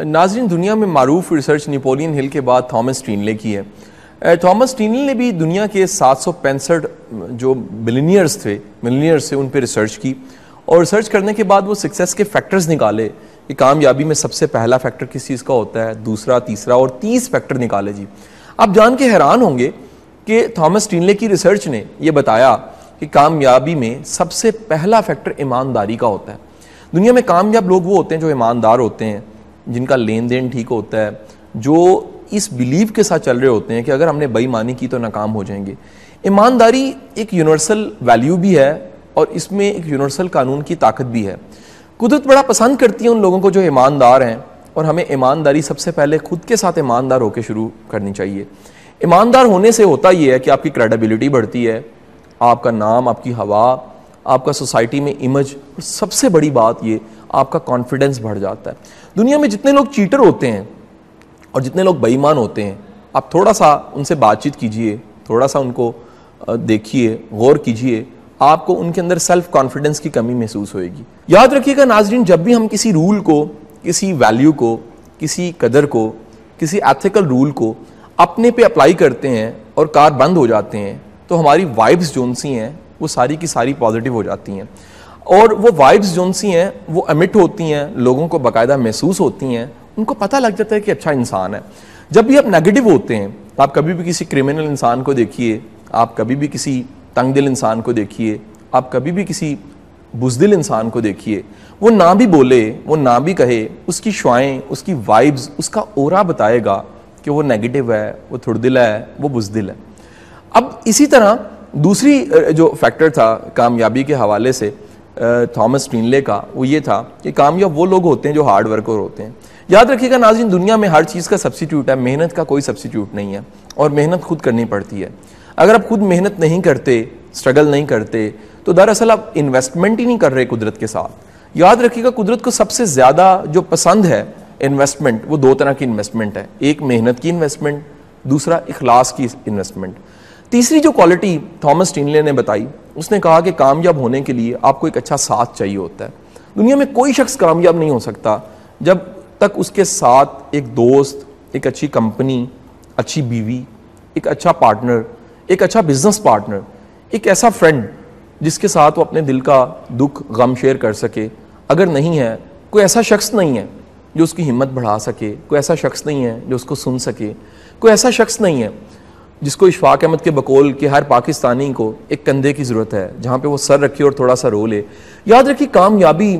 ناظرین، دنیا میں معروف ریسرچ نیپولین ہل کے بعد تھامس اسٹینلے کی ہے۔ تھامس اسٹینلے نے بھی دنیا کے 765 جو ملینئرز تھے ان پہ ریسرچ کی، اور ریسرچ کرنے کے بعد وہ سکسیس کے فیکٹرز نکالے کہ کامیابی میں سب سے پہلا فیکٹر کس چیز کا ہوتا ہے، دوسرا، تیسرا اور 30 فیکٹر نکالے جی۔ آپ جان کے حیران ہوں گے کہ تھامس اسٹینلے کی ریسرچ نے یہ بتایا کہ کامیابی میں سب سے پہلا فیکٹر ایمانداری کا ہوتا ہے۔ دنیا میں کامیاب لوگ وہ ہوتے ہیں جو ایماندار ہوتے ہیں، جن کا لین دین ٹھیک ہوتا ہے، جو اس بیلیو کے ساتھ چل رہے ہوتے ہیں کہ اگر ہم نے بے ایمانی کی تو ناکام ہو جائیں گے۔ ایمانداری ایک یونیورسل ویلیو بھی ہے اور اس میں ایک یونیورسل قانون کی طاقت بھی ہے۔ قدرت بڑا پسند کرتی ہے ان لوگوں کو جو ایماندار ہیں، اور ہمیں ایمانداری سب سے پہلے خود کے ساتھ ایماندار ہو کے شروع کرنی چاہیے۔ ایماندار ہونے سے ہوتا یہ ہے کہ آپ کی کریڈیبلٹی بڑھتی ہے، آپ کا نام، آپ کی ہوا، آپ کا سوسائٹی میں امیج، اور سب سے بڑی بات یہ آپ کا کانفیڈنس بڑھ جاتا ہے۔ دنیا میں جتنے لوگ چیٹر ہوتے ہیں اور جتنے لوگ بے ایمان ہوتے ہیں، آپ تھوڑا سا ان سے بات چیت کیجئے، تھوڑا سا ان کو دیکھیے، غور کیجئے، آپ کو ان کے اندر سیلف کانفیڈنس کی کمی محسوس ہوئے گی۔ یاد رکھیے گا ناظرین، جب بھی ہم کسی رول کو، کسی ویلیو کو، کسی قدر کو، کسی ایتھیکل رول کو اپنے پہ اپلائی کرتے ہیں اور کار بند ہو جاتے ہیں، تو ہماری وائبس جون سی ہیں وہ ساری کی ساری پازیٹیو ہو جاتی ہیں، اور وہ وائبس جون سی ہیں وہ ایمٹ ہوتی ہیں، لوگوں کو باقاعدہ محسوس ہوتی ہیں، ان کو پتہ لگ جاتا ہے کہ اچھا انسان ہے۔ جب بھی آپ نیگیٹو ہوتے ہیں، آپ کبھی بھی کسی کرمنل انسان کو دیکھیے، آپ کبھی بھی کسی تنگ دل انسان کو دیکھیے، آپ کبھی بھی کسی بزدل انسان کو دیکھیے، وہ نہ بھی بولے، وہ نہ بھی کہے، اس کی شعائیں، اس کی وائبز، اس کا اورا بتائے گا کہ وہ نیگیٹو ہے، وہ تھڑدل ہے، وہ بزدل ہے۔ اب اسی طرح دوسری جو فیکٹر تھا کامیابی کے حوالے سے تھامس اسٹینلے کا، وہ یہ تھا کہ کامیاب وہ لوگ ہوتے ہیں جو ہارڈ ورکر ہوتے ہیں۔ یاد رکھیے گا ناظرین، دنیا میں ہر چیز کا سبسٹیٹیوٹ ہے، محنت کا کوئی سبسٹیٹیوٹ نہیں ہے، اور محنت خود کرنی پڑتی ہے۔ اگر آپ خود محنت نہیں کرتے، اسٹرگل نہیں کرتے، تو دراصل آپ انویسٹمنٹ ہی نہیں کر رہے قدرت کے ساتھ۔ یاد رکھیے گا، قدرت کو سب سے زیادہ جو پسند ہے انویسٹمنٹ، وہ دو طرح کی انویسٹمنٹ ہے، ایک محنت کی انویسٹمنٹ، دوسرا اخلاص کی انویسٹمنٹ۔ تیسری جو کوالٹی تھامس اسٹینلے نے بتائی، اس نے کہا کہ کامیاب ہونے کے لیے آپ کو ایک اچھا ساتھ چاہیے ہوتا ہے۔ دنیا میں کوئی شخص کامیاب نہیں ہو سکتا جب تک اس کے ساتھ ایک دوست، ایک اچھی کمپنی، اچھی بیوی، ایک اچھا پارٹنر، ایک اچھا بزنس پارٹنر، ایک ایسا فرینڈ جس کے ساتھ وہ اپنے دل کا دکھ، غم شیئر کر سکے اگر نہیں ہے، کوئی ایسا شخص نہیں ہے جو اس کی ہمت بڑھا سکے، کوئی ایسا شخص نہیں ہے جو اس کو سن سکے، کوئی ایسا شخص نہیں ہے جس کو اشفاق احمد کے بقول کہ ہر پاکستانی کو ایک کندھے کی ضرورت ہے جہاں پہ وہ سر رکھے اور تھوڑا سا رو لے۔ یاد رکھیے، کامیابی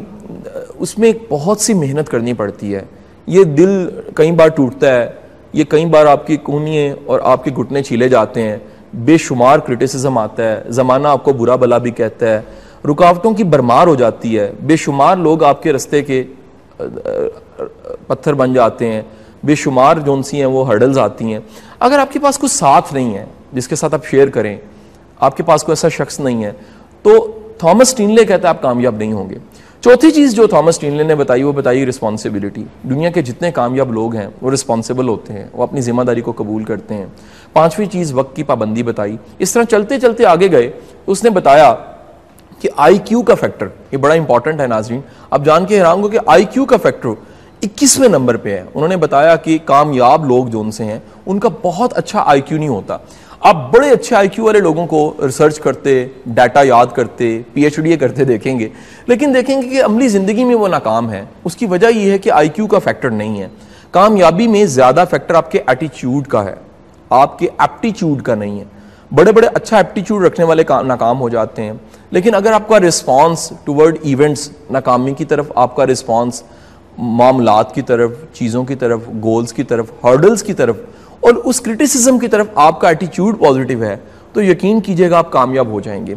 اس میں بہت سی محنت کرنی پڑتی ہے۔ یہ دل کئی بار ٹوٹتا ہے، یہ کئی بار آپ کی کونیاں اور آپ کے گھٹنے چھیلے جاتے ہیں، بے شمار کرٹیسزم آتا ہے، زمانہ آپ کو برا بلا بھی کہتا ہے، رکاوٹوں کی بھرمار ہو جاتی ہے، بے شمار لوگ آپ کے رستے کے پتھر بن جاتے ہیں، بے شمار جون سی ہیں وہ ہرڈلز آتی ہیں۔ اگر آپ کے پاس کوئی ساتھ نہیں ہے جس کے ساتھ آپ شیئر کریں، آپ کے پاس کوئی ایسا شخص نہیں ہے، تو تھامس اسٹینلے کہتا ہے آپ کامیاب نہیں ہوں گے۔ چوتھی چیز جو تھامس اسٹینلے نے بتائی، وہ بتائی رسپانسبلٹی۔ دنیا کے جتنے کامیاب لوگ ہیں وہ رسپانسبل ہوتے ہیں، وہ اپنی ذمہ داری کو قبول کرتے ہیں۔ پانچویں چیز وقت کی پابندی بتائی۔ اس طرح چلتے چلتے آگے گئے، اس نے بتایا کہ آئی کیو کا فیکٹر، یہ بڑا امپورٹنٹ ہے ناظرین، اب جان کے حیران ہو کہ آئی کیو کا فیکٹر 21ویں نمبر پہ ہے۔ انہوں نے بتایا کہ کامیاب لوگ جو ان سے ہیں ان کا بہت اچھا آئی کیو نہیں ہوتا۔ آپ بڑے اچھے آئی کیو والے لوگوں کو ریسرچ کرتے، ڈیٹا یاد کرتے، پی ایچ ڈی کرتے دیکھیں گے، لیکن دیکھیں گے کہ عملی زندگی میں وہ ناکام ہے۔ اس کی وجہ یہ ہے کہ آئی کیو کا فیکٹر نہیں ہے۔ کامیابی میں زیادہ فیکٹر آپ کے ایٹیچیوڈ کا ہے، آپ کے ایپٹیچیوڈ کا نہیں ہے۔ بڑے بڑے اچھا ایپٹیچیوڈ رکھنے والے ناکام ہو جاتے ہیں، لیکن اگر آپ کا رسپانس ٹورڈ ایونٹس، ناکامی کی طرف آپ کا رسپانس، معاملات کی طرف، چیزوں کی طرف، گولز کی طرف، ہرڈلز کی طرف اور اس کرٹیسزم کی طرف آپ کا ایٹیچیوڈ پازیٹیو ہے، تو یقین کیجئے گا آپ کامیاب ہو جائیں گے۔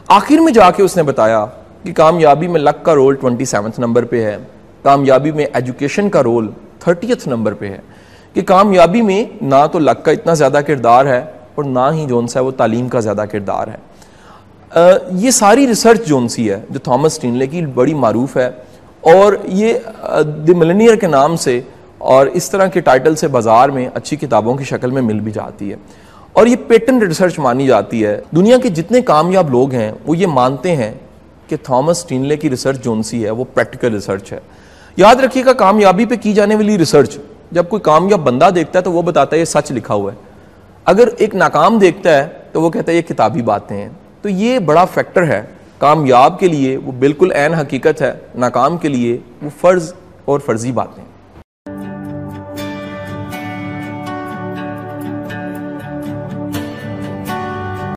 آخر میں جا کے اس نے بتایا کہ کامیابی میں لک کا رول 27 نمبر پہ ہے، کامیابی میں ایجوکیشن کا رول 30 نمبر پہ ہے، کہ کامیابی میں نہ تو لک کا اتنا زیادہ کردار ہے اور نہ ہی جون سا وہ تعلیم کا زیادہ کردار ہے۔ یہ ساری ریسرچ جون سی ہے جو تھامس اسٹینلے کی بڑی معروف ہے، اور یہ دی ملینئر کے نام سے اور اس طرح کے ٹائٹل سے بازار میں اچھی کتابوں کی شکل میں مل بھی جاتی ہے، اور یہ پیٹنٹ ریسرچ مانی جاتی ہے۔ دنیا کے جتنے کامیاب لوگ ہیں وہ یہ مانتے ہیں کہ تھامس اسٹینلے کی ریسرچ جون سی ہے وہ پریکٹیکل ریسرچ ہے۔ یاد رکھیے گا کامیابی پہ کی جانے والی ریسرچ، جب کوئی کامیاب بندہ دیکھتا ہے تو وہ بتاتا ہے یہ سچ لکھا ہوا ہے، اگر ایک ناکام دیکھتا ہے تو وہ کہتا ہے یہ کتابی باتیں ہیں. تو یہ بڑا فیکٹر ہے. کامیاب کے لیے وہ بالکل عین حقیقت ہے، ناکام کے لیے وہ فرض اور فرضی باتیں.